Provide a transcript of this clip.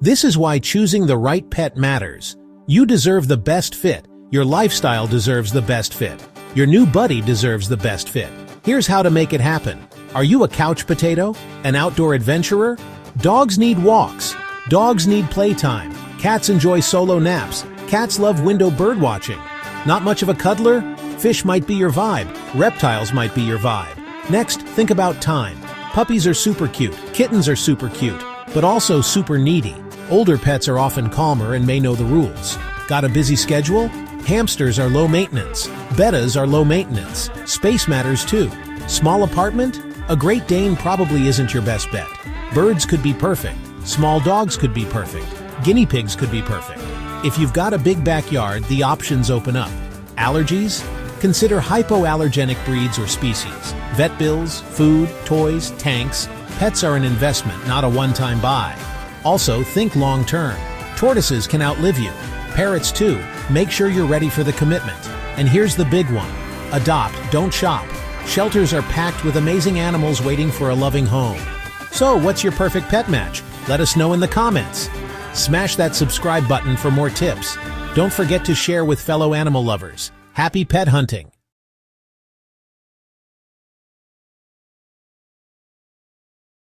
This is why choosing the right pet matters. You deserve the best fit. Your lifestyle deserves the best fit. Your new buddy deserves the best fit. Here's how to make it happen. Are you a couch potato? An outdoor adventurer? Dogs need walks. Dogs need playtime. Cats enjoy solo naps. Cats love window birdwatching. Not much of a cuddler? Fish might be your vibe. Reptiles might be your vibe. Next, think about time. Puppies are super cute. Kittens are super cute, but also super needy. Older pets are often calmer and may know the rules. Got a busy schedule? Hamsters are low maintenance. Bettas are low maintenance. Space matters too. Small apartment? A Great Dane probably isn't your best bet. Birds could be perfect. Small dogs could be perfect. Guinea pigs could be perfect. If you've got a big backyard, the options open up. Allergies? Consider hypoallergenic breeds or species. Vet bills, food, toys, tanks. Pets are an investment, not a one-time buy. Also, think long-term. Tortoises can outlive you. Parrots too. Make sure you're ready for the commitment. And here's the big one. Adopt, don't shop. Shelters are packed with amazing animals waiting for a loving home. So, what's your perfect pet match? Let us know in the comments. Smash that subscribe button for more tips. Don't forget to share with fellow animal lovers. Happy pet hunting!